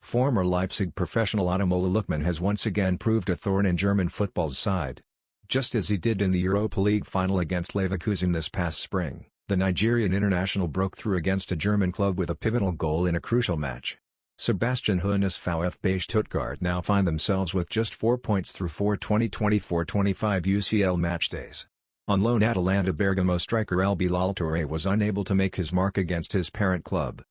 Former Leipzig professional Ademola Lookman has once again proved a thorn in German football's side. Just as he did in the Europa League final against Leverkusen this past spring, the Nigerian international broke through against a German club with a pivotal goal in a crucial match. Sebastian Hoeneß VfB Stuttgart now find themselves with just 4 points through 4 2024-25 UCL matchdays. On loan Atalanta Bergamo striker El Bilal Touré was unable to make his mark against his parent club.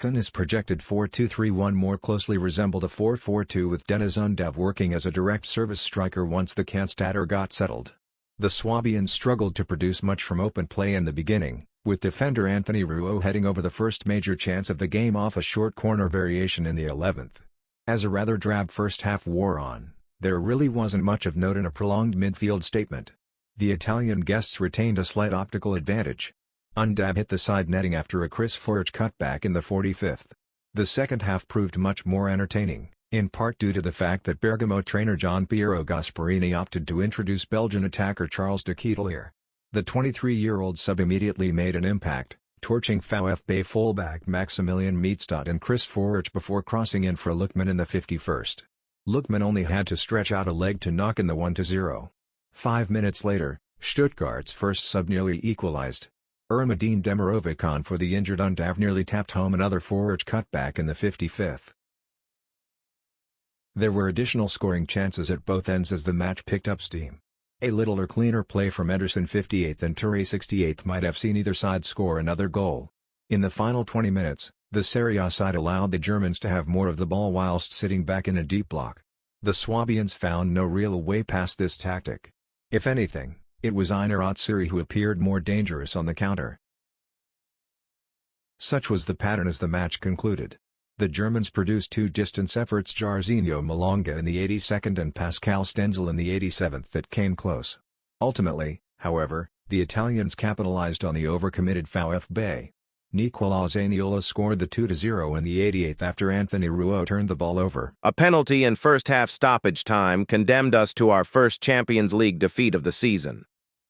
His projected 4-2-3-1 more closely resembled a 4-4-2 with Deniz Undav working as a direct service striker once the Cannstatter got settled. The Swabians struggled to produce much from open play in the beginning, with defender Anthony Rouault heading over the first major chance of the game off a short corner variation in the 11th. As a rather drab first half wore on, there really wasn't much of note in a prolonged midfield statement. The Italian guests retained a slight optical advantage. Undav hit the side netting after a Chris Führich cutback in the 45th. The second half proved much more entertaining, in part due to the fact that Bergamo trainer Gian Piero Gasparini opted to introduce Belgian attacker Charles de Ketelaere. The 23-year-old sub immediately made an impact, torching VfB fullback Maximilian Meetstad and Chris Führich before crossing in for Lookman in the 51st. Lookman only had to stretch out a leg to knock in the 1-0. 5 minutes later, Stuttgart's first sub nearly equalized. Ermadine Demirovic for the injured Undav nearly tapped home another Führich cutback in the 55th. There were additional scoring chances at both ends as the match picked up steam. A littler cleaner play from Ederson 58th and Touré 68th might have seen either side score another goal. In the final 20 minutes, the Serie A side allowed the Germans to have more of the ball whilst sitting back in a deep block. The Swabians found no real way past this tactic. If anything, it was Einar Otsiri who appeared more dangerous on the counter. Such was the pattern as the match concluded. The Germans produced two distance efforts, Jairzinho Malonga in the 82nd and Pascal Stenzel in the 87th, that came close. Ultimately, however, the Italians capitalized on the overcommitted VfB. Nicola Zaniolo scored the 2-0 in the 88th after Anthony Rouault turned the ball over. A penalty in first-half stoppage time condemned us to our first Champions League defeat of the season.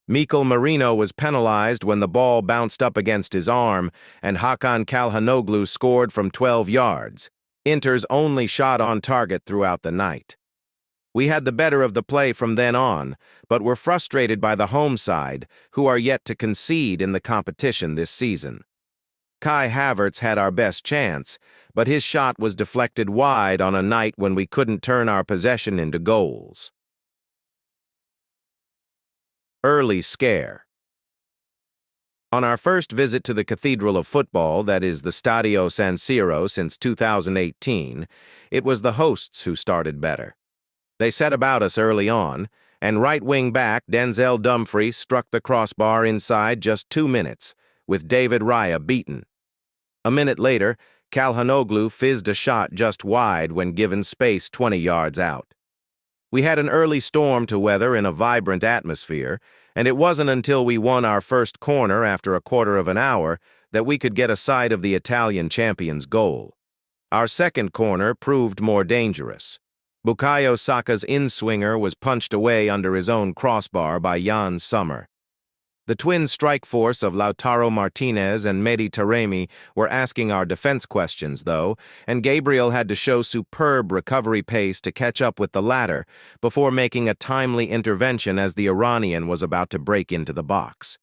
Mikel Merino was penalized when the ball bounced up against his arm, and Hakan Çalhanoğlu scored from 12 yards, Inter's only shot on target throughout the night. We had the better of the play from then on, but were frustrated by the home side, who are yet to concede in the competition this season. Kai Havertz had our best chance, but his shot was deflected wide on a night when we couldn't turn our possession into goals. Early scare. On our first visit to the Cathedral of Football, that is the Stadio San Siro, since 2018, it was the hosts who started better. They set about us early on, and right-wing back Denzel Dumfries struck the crossbar inside just 2 minutes, with David Raya beaten. A minute later, Çalhanoğlu fizzed a shot just wide when given space 20 yards out. We had an early storm to weather in a vibrant atmosphere, and it wasn't until we won our first corner after a quarter of an hour that we could get a sight of the Italian champion's goal. Our second corner proved more dangerous. Bukayo Saka's in-swinger was punched away under his own crossbar by Jan Sommer. The twin strike force of Lautaro Martinez and Mehdi Taremi were asking our defense questions, though, and Gabriel had to show superb recovery pace to catch up with the latter before making a timely intervention as the Iranian was about to break into the box.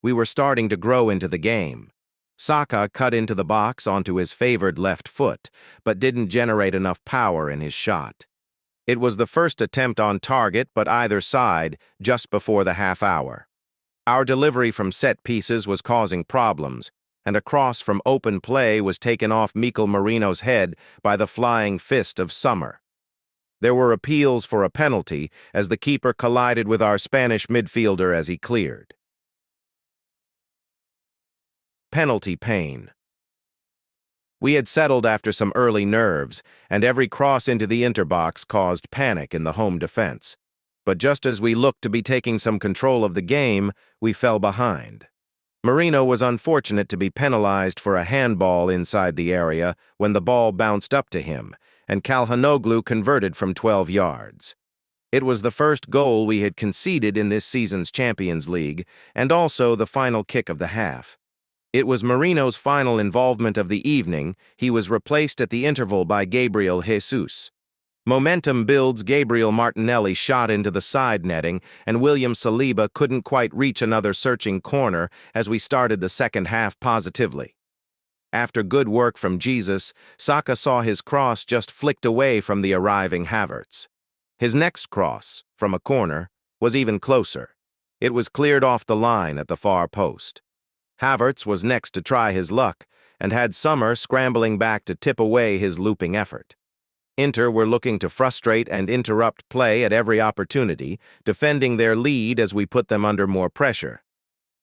We were starting to grow into the game. Saka cut into the box onto his favored left foot, but didn't generate enough power in his shot. It was the first attempt on target, but either side, just before the half hour. Our delivery from set pieces was causing problems, and a cross from open play was taken off Mikel Merino's head by the flying fist of Sommer. There were appeals for a penalty as the keeper collided with our Spanish midfielder as he cleared. Penalty pain. We had settled after some early nerves, and every cross into the interbox caused panic in the home defense. But just as we looked to be taking some control of the game, we fell behind. Merino was unfortunate to be penalized for a handball inside the area when the ball bounced up to him, and Çalhanoğlu converted from 12 yards. It was the first goal we had conceded in this season's Champions League, and also the final kick of the half. It was Marino's final involvement of the evening. He was replaced at the interval by Gabriel Jesus. Momentum builds. Gabriel Martinelli shot into the side netting, and William Saliba couldn't quite reach another searching corner as we started the second half positively. After good work from Jesus, Saka saw his cross just flicked away from the arriving Havertz. His next cross, from a corner, was even closer. It was cleared off the line at the far post. Havertz was next to try his luck, and had Sommer scrambling back to tip away his looping effort. Inter were looking to frustrate and interrupt play at every opportunity, defending their lead as we put them under more pressure.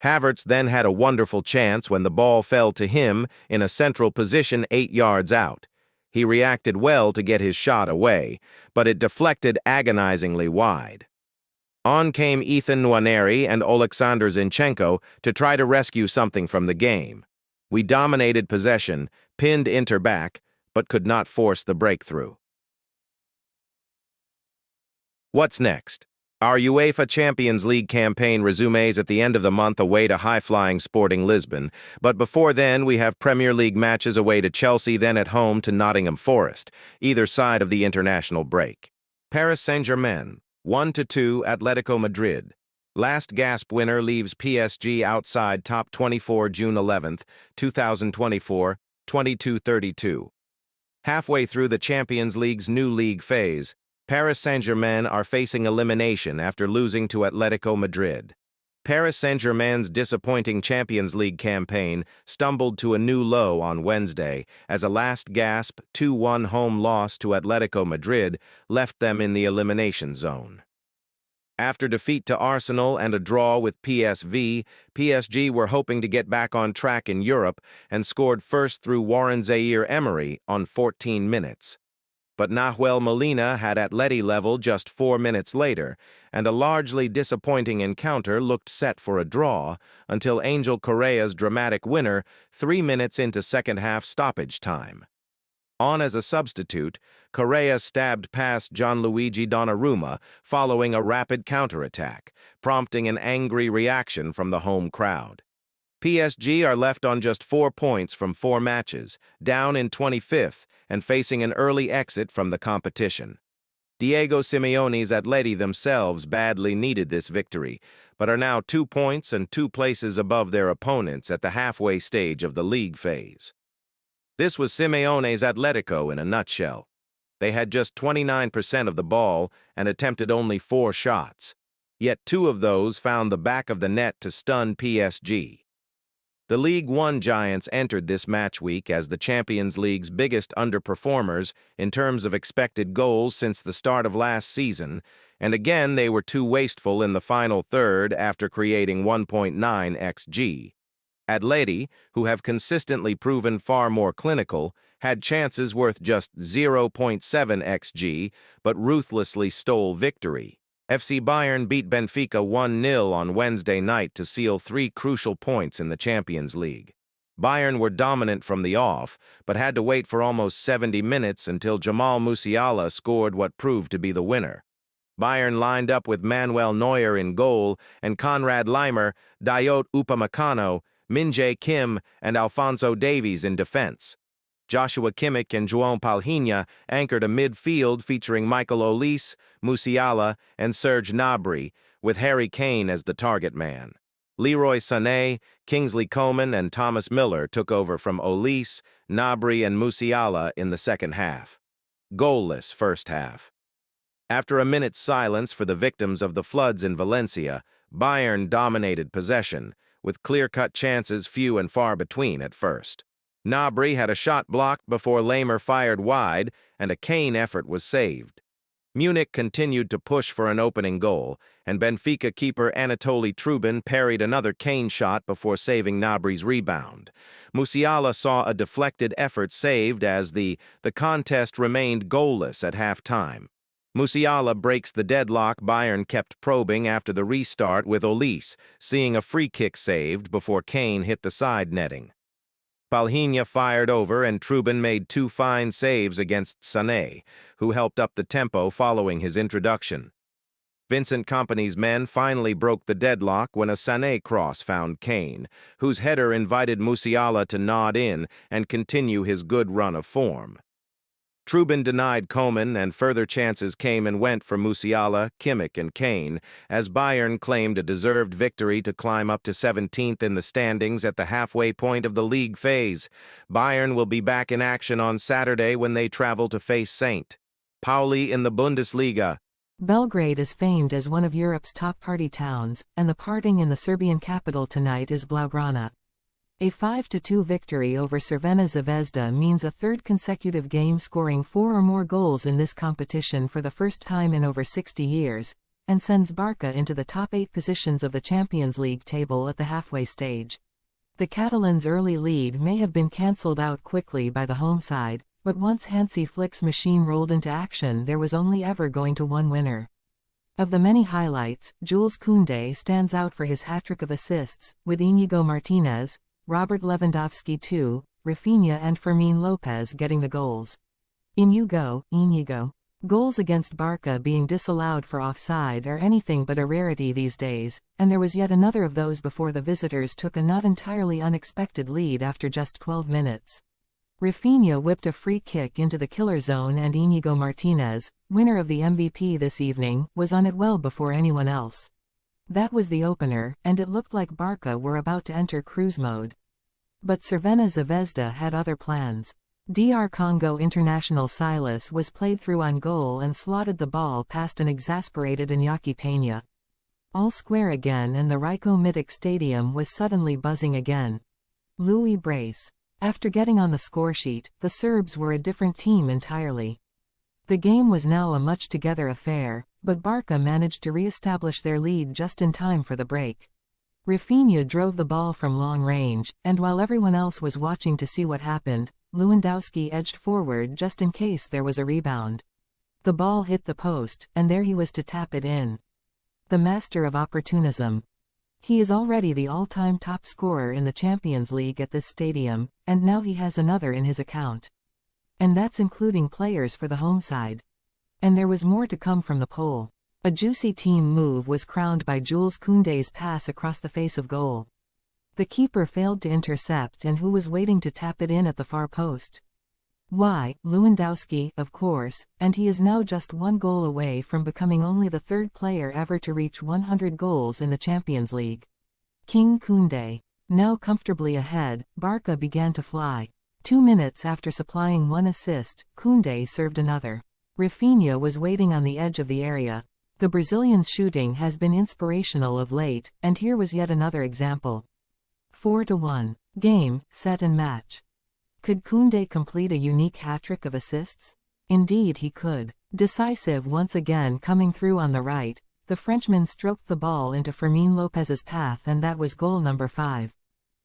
Havertz then had a wonderful chance when the ball fell to him in a central position 8 yards out. He reacted well to get his shot away, but it deflected agonizingly wide. On came Ethan Nwaneri and Oleksandr Zinchenko to try to rescue something from the game. We dominated possession, pinned Inter back, but could not force the breakthrough. What's next? Our UEFA Champions League campaign resumes at the end of the month away to high-flying Sporting Lisbon, but before then we have Premier League matches away to Chelsea, then at home to Nottingham Forest, either side of the international break. Paris Saint-Germain, 1-2 Atletico Madrid. Last gasp winner leaves PSG outside top 24 June 11, 2024, 22:32. Halfway through the Champions League's new league phase, Paris Saint-Germain are facing elimination after losing to Atletico Madrid. Paris Saint-Germain's disappointing Champions League campaign stumbled to a new low on Wednesday as a last-gasp 2-1 home loss to Atletico Madrid left them in the elimination zone. After defeat to Arsenal and a draw with PSV, PSG were hoping to get back on track in Europe and scored first through Warren Zaïre-Emery on 14 minutes. But Nahuel Molina had Atleti level just 4 minutes later, and a largely disappointing encounter looked set for a draw until Angel Correa's dramatic winner 3 minutes into second-half stoppage time. On as a substitute, Correa stabbed past Gianluigi Donnarumma following a rapid counterattack, prompting an angry reaction from the home crowd. PSG are left on just 4 points from 4 matches, down in 25th, and facing an early exit from the competition. Diego Simeone's Atleti themselves badly needed this victory, but are now 2 points and 2 places above their opponents at the halfway stage of the league phase. This was Simeone's Atletico in a nutshell. They had just 29% of the ball and attempted only 4 shots, yet 2 of those found the back of the net to stun PSG. The League One giants entered this match week as the Champions League's biggest underperformers in terms of expected goals since the start of last season, and again they were too wasteful in the final third after creating 1.9 xG. Atleti, who have consistently proven far more clinical, had chances worth just 0.7 xG, but ruthlessly stole victory. FC Bayern beat Benfica 1-0 on Wednesday night to seal 3 crucial points in the Champions League. Bayern were dominant from the off, but had to wait for almost 70 minutes until Jamal Musiala scored what proved to be the winner. Bayern lined up with Manuel Neuer in goal and Konrad Laimer, Dayot Upamecano, Min-jae Kim, and Alphonso Davies in defense. Joshua Kimmich and João Palhinha anchored a midfield featuring Michael Olise, Musiala, and Serge Gnabry, with Harry Kane as the target man. Leroy Sané, Kingsley Coman, and Thomas Müller took over from Olise, Gnabry, and Musiala in the second half. Goalless first half. After a minute's silence for the victims of the floods in Valencia, Bayern dominated possession, with clear-cut chances few and far between at first. Gnabry had a shot blocked before Laimer fired wide, and a Kane effort was saved. Munich continued to push for an opening goal, and Benfica keeper Anatoly Trubin parried another Kane shot before saving Gnabry's rebound. Musiala saw a deflected effort saved as the contest remained goalless at half-time. Musiala breaks the deadlock Bayern kept probing after the restart with Olise, seeing a free kick saved before Kane hit the side netting. Palhinha fired over and Trubin made 2 fine saves against Sané, who helped up the tempo following his introduction. Vincent Kompany's men finally broke the deadlock when a Sané cross found Kane, whose header invited Musiala to nod in and continue his good run of form. Trubin denied Coman, and further chances came and went for Musiala, Kimmich, and Kane, as Bayern claimed a deserved victory to climb up to 17th in the standings at the halfway point of the league phase. Bayern will be back in action on Saturday when they travel to face St. Pauli in the Bundesliga. Belgrade is famed as one of Europe's top party towns, and the partying in the Serbian capital tonight is Blaugrana. A 5-2 victory over Crvena Zvezda means a third consecutive game scoring 4 or more goals in this competition for the first time in over 60 years, and sends Barca into the top 8 positions of the Champions League table at the halfway stage. The Catalans' early lead may have been cancelled out quickly by the home side, but once Hansi Flick's machine rolled into action, there was only ever going to one winner. Of the many highlights, Jules Koundé stands out for his hat-trick of assists, with Íñigo Martínez, Robert Lewandowski too, Rafinha and Fermín López getting the goals. Íñigo. Goals against Barca being disallowed for offside are anything but a rarity these days, and there was yet another of those before the visitors took a not entirely unexpected lead after just 12 minutes. Rafinha whipped a free kick into the killer zone, and Íñigo Martínez, winner of the MVP this evening, was on it well before anyone else. That was the opener, and it looked like Barca were about to enter cruise mode. But Crvena Zvezda had other plans. DR Congo international Silas was played through on goal and slotted the ball past an exasperated Iñaki Peña. All square again, and the Rajko Mitic Stadium was suddenly buzzing again. Louis Brace. After getting on the scoresheet, the Serbs were a different team entirely. The game was now a much-together affair, but Barca managed to re-establish their lead just in time for the break. Rafinha drove the ball from long range, and while everyone else was watching to see what happened, Lewandowski edged forward just in case there was a rebound. The ball hit the post, and there he was to tap it in. The master of opportunism. He is already the all-time top scorer in the Champions League at this stadium, and now he has another in his account. And that's including players for the home side. And there was more to come from the pole. A juicy team move was crowned by Jules Koundé's pass across the face of goal. The keeper failed to intercept, and who was waiting to tap it in at the far post? Why, Lewandowski, of course, and he is now just one goal away from becoming only the third player ever to reach 100 goals in the Champions League. King Koundé. Now comfortably ahead, Barca began to fly. 2 minutes after supplying one assist, Koundé served another. Rafinha was waiting on the edge of the area. The Brazilian's shooting has been inspirational of late, and here was yet another example. 4-1. Game, set and match. Could Koundé complete a unique hat-trick of assists? Indeed he could. Decisive once again coming through on the right, the Frenchman stroked the ball into Fermín López's path, and that was goal number 5.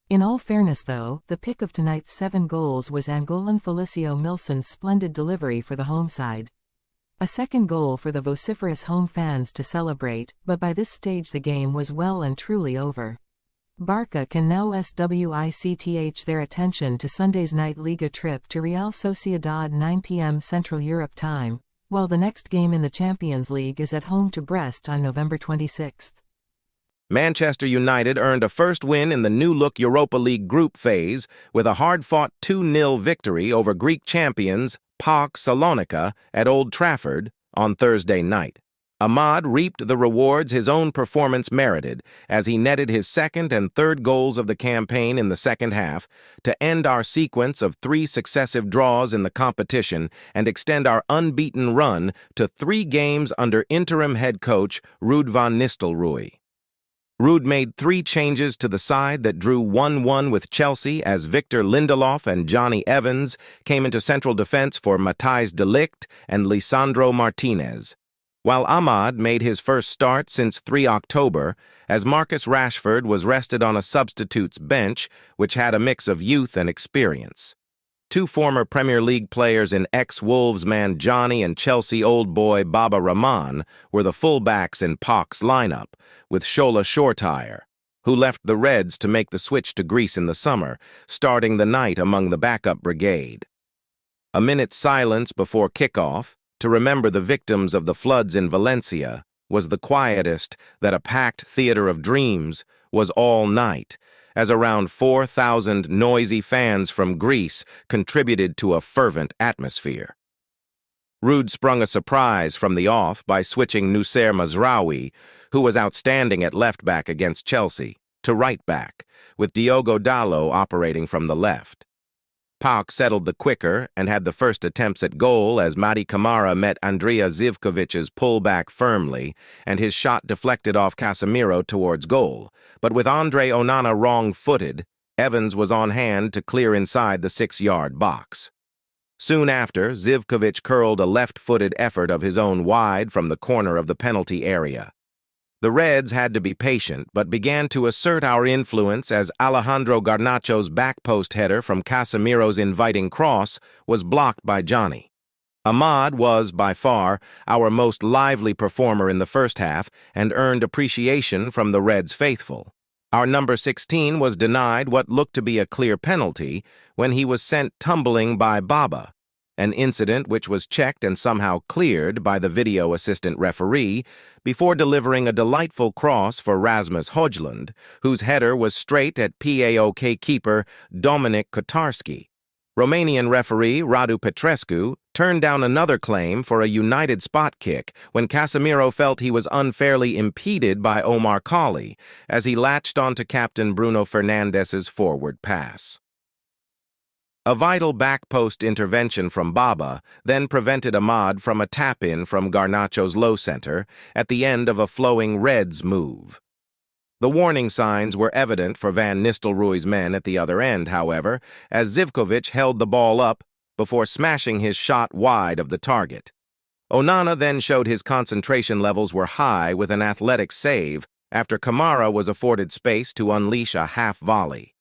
In all fairness though, the pick of tonight's 7 goals was Angolan Felicio Milson's splendid delivery for the home side. A second goal for the vociferous home fans to celebrate, but by this stage the game was well and truly over. Barca can now switch their attention to Sunday's night Liga trip to Real Sociedad 9 p.m. Central Europe time, while the next game in the Champions League is at home to Brest on November 26. Manchester United earned a first win in the new-look Europa League group phase with a hard-fought 2-0 victory over Greek champions PAOK Salonika at Old Trafford on Thursday night. Ahmad reaped the rewards his own performance merited as he netted his second and third goals of the campaign in the second half to end our sequence of 3 successive draws in the competition and extend our unbeaten run to 3 games under interim head coach Ruud van Nistelrooy. Ruud made 3 changes to the side that drew 1-1 with Chelsea as Victor Lindelof and Johnny Evans came into central defense for Matthijs de Ligt and Lisandro Martinez, while Ahmad made his first start since 3 October as Marcus Rashford was rested on a substitute's bench which had a mix of youth and experience. 2 former Premier League players in ex-Wolves man Johnny and Chelsea old boy Baba Rahman were the fullbacks in PAOK's lineup, with Shola Shortire, who left the Reds to make the switch to Greece in the summer, starting the night among the backup brigade. A minute's silence before kickoff to remember the victims of the floods in Valencia was the quietest that a packed theater of dreams was all night, as around 4,000 noisy fans from Greece contributed to a fervent atmosphere. Ruud sprung a surprise from the off by switching Noussair Mazraoui, who was outstanding at left-back against Chelsea, to right-back, with Diogo Dalot operating from the left. PAOK settled the quicker and had the first attempts at goal as Mady Camara met Andrija Zivkovic's pull-back firmly, and his shot deflected off Casemiro towards goal. But with Andre Onana wrong-footed, Evans was on hand to clear inside the 6-yard box. Soon after, Zivkovic curled a left-footed effort of his own wide from the corner of the penalty area. The Reds had to be patient, but began to assert our influence as Alejandro Garnacho's back-post header from Casemiro's inviting cross was blocked by Johnny. Amad was, by far, our most lively performer in the first half and earned appreciation from the Reds faithful. Our number 16 was denied what looked to be a clear penalty when he was sent tumbling by Baba, an incident which was checked and somehow cleared by the video assistant referee before delivering a delightful cross for Rasmus Højlund, whose header was straight at PAOK keeper Dominik Kotarski. Romanian referee Radu Petrescu turned down another claim for a United spot kick when Casemiro felt he was unfairly impeded by Omar Colley as he latched onto captain Bruno Fernandes's forward pass. A vital back-post intervention from Baba then prevented Amad from a tap-in from Garnacho's low center at the end of a flowing Reds move. The warning signs were evident for Van Nistelrooy's men at the other end, however, as Zivkovic held the ball up before smashing his shot wide of the target. Onana then showed his concentration levels were high with an athletic save after Camara was afforded space to unleash a half-volley.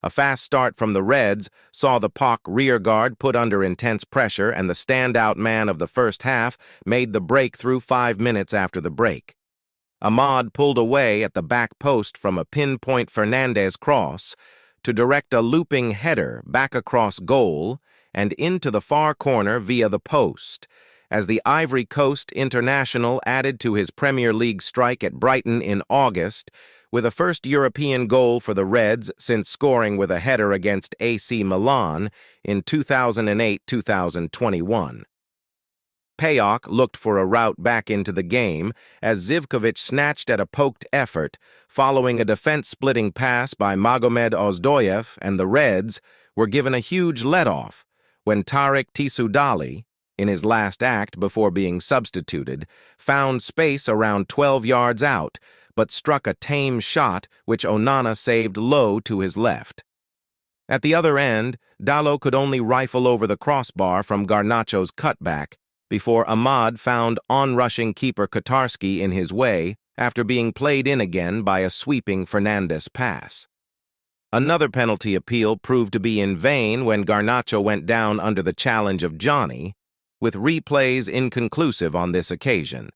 A fast start from the Reds saw the PAOK rearguard put under intense pressure, and the standout man of the first half made the breakthrough 5 minutes after the break. Amad pulled away at the back post from a pinpoint Fernandes cross to direct a looping header back across goal and into the far corner via the post, as the Ivory Coast international added to his Premier League strike at Brighton in August with a first European goal for the Reds since scoring with a header against AC Milan in 2008-2021. PAOK looked for a route back into the game as Zivkovic snatched at a poked effort following a defense-splitting pass by Magomed Ozdoyev, and the Reds were given a huge let-off when Tarek Tissoudali, in his last act before being substituted, found space around 12 yards out, but struck a tame shot which Onana saved low to his left. At the other end, Dalot could only rifle over the crossbar from Garnacho's cutback before Amad found on-rushing keeper Kotarski in his way after being played in again by a sweeping Fernandes pass. Another penalty appeal proved to be in vain when Garnacho went down under the challenge of Johnny, with replays inconclusive on this occasion.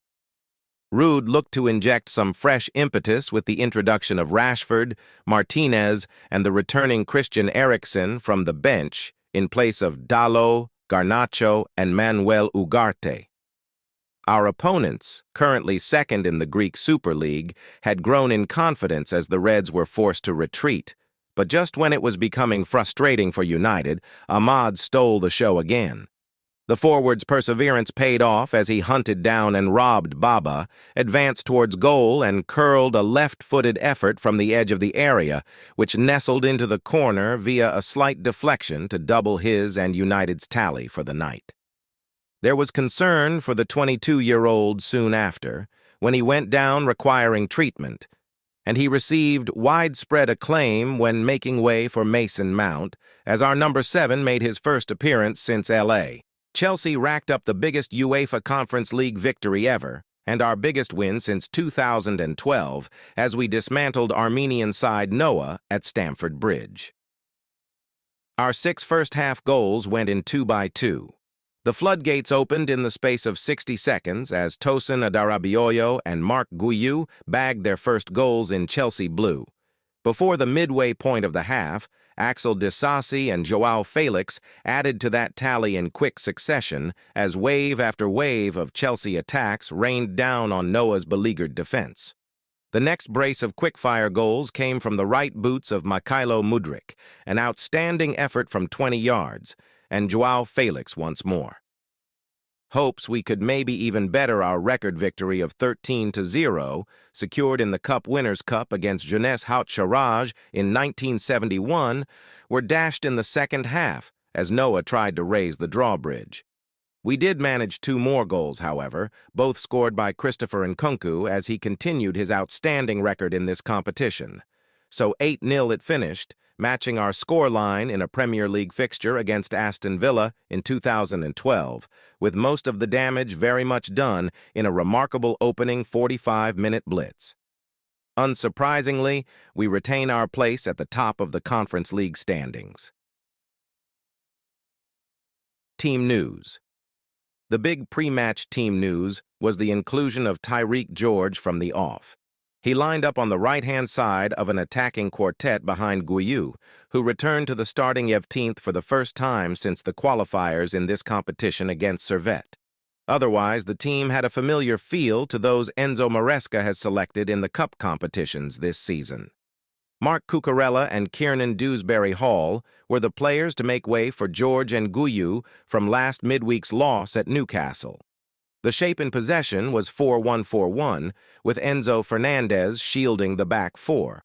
Ruud looked to inject some fresh impetus with the introduction of Rashford, Martinez, and the returning Christian Eriksen from the bench in place of Dalot, Garnacho, and Manuel Ugarte. Our opponents, currently second in the Greek Super League, had grown in confidence as the Reds were forced to retreat, but just when it was becoming frustrating for United, Amad stole the show again. The forward's perseverance paid off as he hunted down and robbed Baba, advanced towards goal, and curled a left-footed effort from the edge of the area, which nestled into the corner via a slight deflection to double his and United's tally for the night. There was concern for the 22-year-old soon after, when he went down requiring treatment, and he received widespread acclaim when making way for Mason Mount, as our number 7 made his first appearance since L.A. Chelsea racked up the biggest UEFA Conference League victory ever, and our biggest win since 2012, as we dismantled Armenian side Noah at Stamford Bridge. Our 6 first-half goals went in 2-by-2. The floodgates opened in the space of 60 seconds as Tosin Adarabioyo and Marc Guiu bagged their first goals in Chelsea blue. Before the midway point of the half, Axel Disasi and Joao Felix added to that tally in quick succession as wave after wave of Chelsea attacks rained down on Noah's beleaguered defense. The next brace of quick-fire goals came from the right boots of Mykhailo Mudryk, an outstanding effort from 20 yards, and Joao Felix once more. Hopes we could maybe even better our record victory of 13-0, secured in the Cup Winners' Cup against Jeunesse Haute-Charage in 1971, were dashed in the second half as Noah tried to raise the drawbridge. We did manage 2 more goals, however, both scored by Christopher Nkunku as he continued his outstanding record in this competition. So 8-0 it finished, matching our scoreline in a Premier League fixture against Aston Villa in 2012, with most of the damage very much done in a remarkable opening 45-minute blitz. Unsurprisingly, we retain our place at the top of the Conference League standings. Team news. The big pre-match team news was the inclusion of Tyreek George from the off. He lined up on the right-hand side of an attacking quartet behind Gouillou, who returned to the starting 11th for the first time since the qualifiers in this competition against Servette. Otherwise, the team had a familiar feel to those Enzo Maresca has selected in the cup competitions this season. Marc Cucurella and Kiernan Dewsbury-Hall were the players to make way for George and Gouillou from last midweek's loss at Newcastle. The shape in possession was 4-1-4-1, with Enzo Fernandez shielding the back four.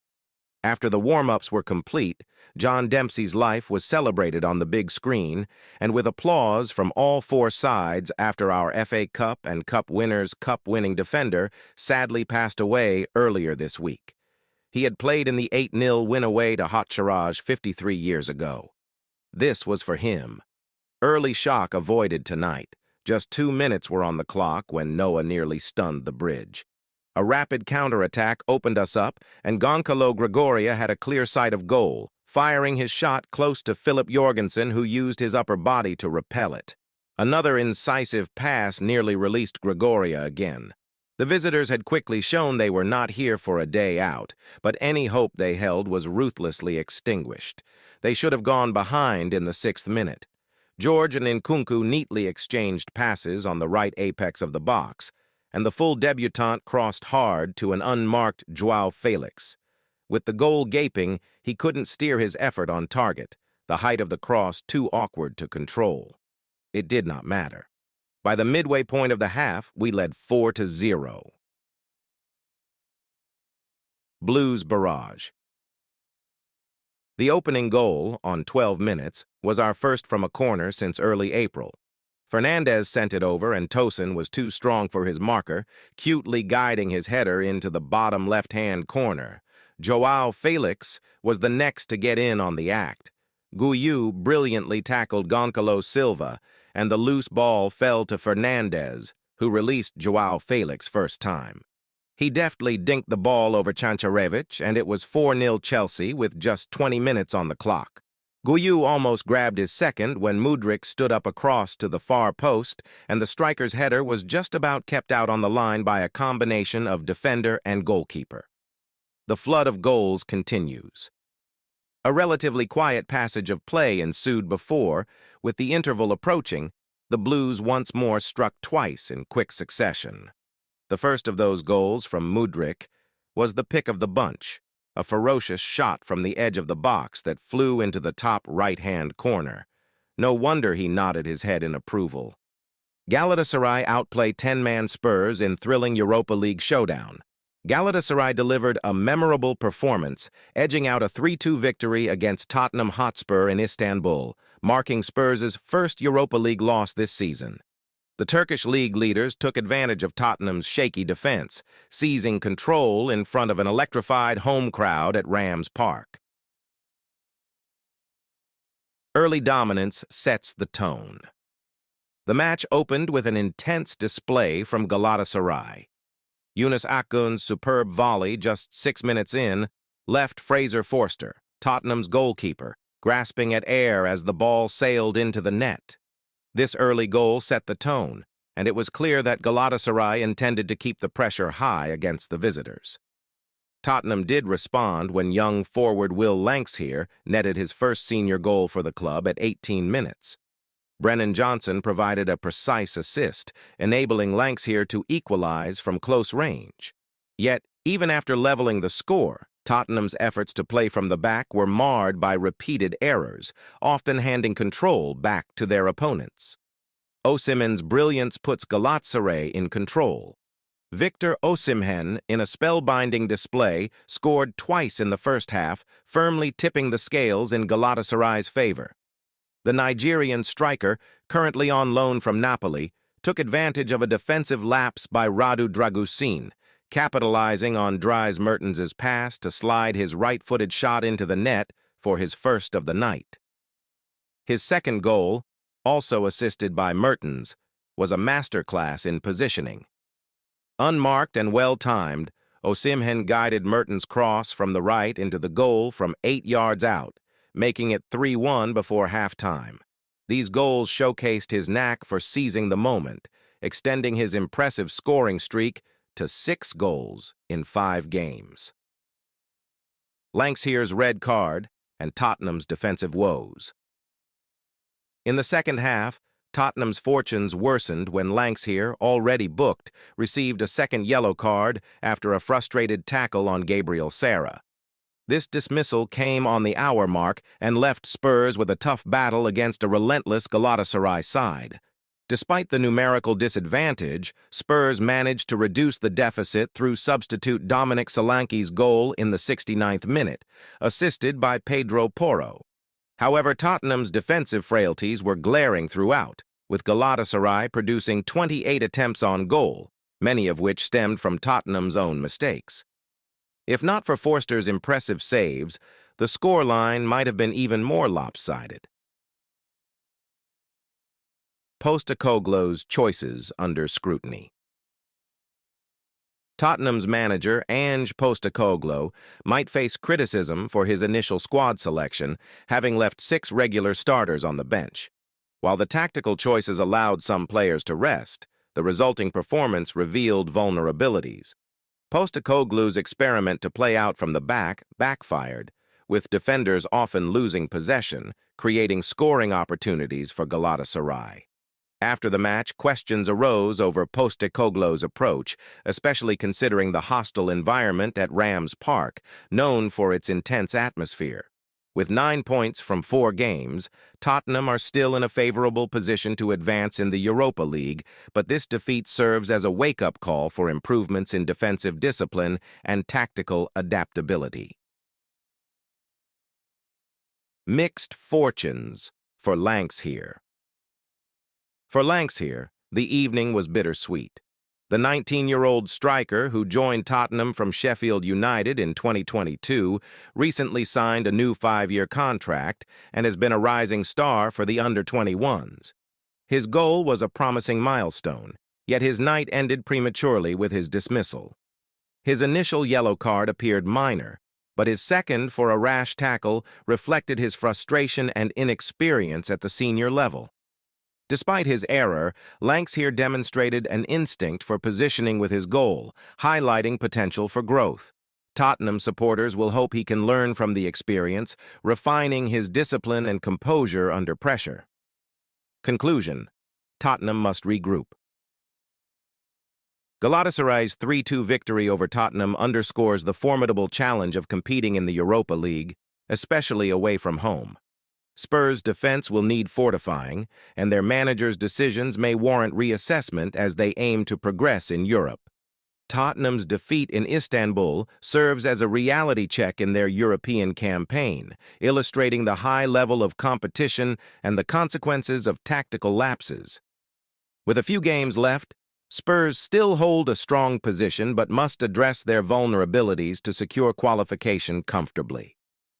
After the warm-ups were complete, John Dempsey's life was celebrated on the big screen, and with applause from all 4 sides after our FA Cup and Cup Winners' Cup-winning defender sadly passed away earlier this week. He had played in the 8-0 win away to Haute-Charage 53 years ago. This was for him. Early shock avoided tonight. Just 2 minutes were on the clock when Noah nearly stunned the bridge. A rapid counterattack opened us up, and Goncalo Gregoria had a clear sight of goal, firing his shot close to Philip Jorgensen, who used his upper body to repel it. Another incisive pass nearly released Gregoria again. The visitors had quickly shown they were not here for a day out, but any hope they held was ruthlessly extinguished. They should have gone behind in the 6th minute. George and Nkunku neatly exchanged passes on the right apex of the box, and the full debutant crossed hard to an unmarked Joao Felix. With the goal gaping, he couldn't steer his effort on target, the height of the cross too awkward to control. It did not matter. By the midway point of the half, we led 4-0. Blues barrage. The opening goal, on 12 minutes, was our first from a corner since early April. Fernandez sent it over and Tosin was too strong for his marker, cutely guiding his header into the bottom left-hand corner. Joao Felix was the next to get in on the act. Gouillou brilliantly tackled Goncalo Silva, and the loose ball fell to Fernandez, who released Joao Felix first time. He deftly dinked the ball over Chancharevich, and it was 4-0 Chelsea with just 20 minutes on the clock. Gouillou almost grabbed his second when Mudryk stood up across to the far post, and the striker's header was just about kept out on the line by a combination of defender and goalkeeper. The flood of goals continues. A relatively quiet passage of play ensued before, with the interval approaching, the Blues once more struck twice in quick succession. The first of those goals from Mudryk was the pick of the bunch, a ferocious shot from the edge of the box that flew into the top right-hand corner. No wonder he nodded his head in approval. Galatasaray outplay 10-man Spurs in thrilling Europa League showdown. Galatasaray delivered a memorable performance, edging out a 3-2 victory against Tottenham Hotspur in Istanbul, marking Spurs' first Europa League loss this season. The Turkish league leaders took advantage of Tottenham's shaky defense, seizing control in front of an electrified home crowd at Rams Park. Early dominance sets the tone. The match opened with an intense display from Galatasaray. Yunus Akgun's superb volley just 6 minutes in left Fraser Forster, Tottenham's goalkeeper, grasping at air as the ball sailed into the net. This early goal set the tone, and it was clear that Galatasaray intended to keep the pressure high against the visitors. Tottenham did respond when young forward Will Lankshear netted his first senior goal for the club at 18 minutes. Brennan Johnson provided a precise assist, enabling Lankshear to equalize from close range. Yet, even after leveling the score, Tottenham's efforts to play from the back were marred by repeated errors, often handing control back to their opponents. Osimhen's brilliance puts Galatasaray in control. Victor Osimhen, in a spellbinding display, scored twice in the first half, firmly tipping the scales in Galatasaray's favor. The Nigerian striker, currently on loan from Napoli, took advantage of a defensive lapse by Radu Dragusin, capitalizing on Dries Mertens' pass to slide his right-footed shot into the net for his first of the night. His second goal, also assisted by Mertens, was a masterclass in positioning. Unmarked and well-timed, Osimhen guided Mertens' cross from the right into the goal from 8 yards out, making it 3-1 before halftime. These goals showcased his knack for seizing the moment, extending his impressive scoring streak to 6 goals in 5 games. Lankshear's red card and Tottenham's defensive woes. In the second half, Tottenham's fortunes worsened when Lankshear, already booked, received a second yellow card after a frustrated tackle on Gabriel Sara. This dismissal came on the hour mark and left Spurs with a tough battle against a relentless Galatasaray side. Despite the numerical disadvantage, Spurs managed to reduce the deficit through substitute Dominic Solanke's goal in the 69th minute, assisted by Pedro Porro. However, Tottenham's defensive frailties were glaring throughout, with Galatasaray producing 28 attempts on goal, many of which stemmed from Tottenham's own mistakes. If not for Forster's impressive saves, the scoreline might have been even more lopsided. Postecoglou's choices under scrutiny. Tottenham's manager, Ange Postecoglou, might face criticism for his initial squad selection, having left 6 regular starters on the bench. While the tactical choices allowed some players to rest, the resulting performance revealed vulnerabilities. Postecoglou's experiment to play out from the back backfired, with defenders often losing possession, creating scoring opportunities for Galatasaray. After the match, questions arose over Postecoglou's approach, especially considering the hostile environment at Rams Park, known for its intense atmosphere. With 9 points from 4 games, Tottenham are still in a favorable position to advance in the Europa League, but this defeat serves as a wake-up call for improvements in defensive discipline and tactical adaptability. Mixed fortunes for Lankshear. For Lankshear, the evening was bittersweet. The 19-year-old striker, who joined Tottenham from Sheffield United in 2022, recently signed a new 5-year contract and has been a rising star for the under-21s. His goal was a promising milestone, yet his night ended prematurely with his dismissal. His initial yellow card appeared minor, but his second for a rash tackle reflected his frustration and inexperience at the senior level. Despite his error, Lankshear demonstrated an instinct for positioning with his goal, highlighting potential for growth. Tottenham supporters will hope he can learn from the experience, refining his discipline and composure under pressure. Conclusion: Tottenham must regroup. Galatasaray's 3-2 victory over Tottenham underscores the formidable challenge of competing in the Europa League, especially away from home. Spurs' defense will need fortifying, and their manager's decisions may warrant reassessment as they aim to progress in Europe. Tottenham's defeat in Istanbul serves as a reality check in their European campaign, illustrating the high level of competition and the consequences of tactical lapses. With a few games left, Spurs still hold a strong position but must address their vulnerabilities to secure qualification comfortably.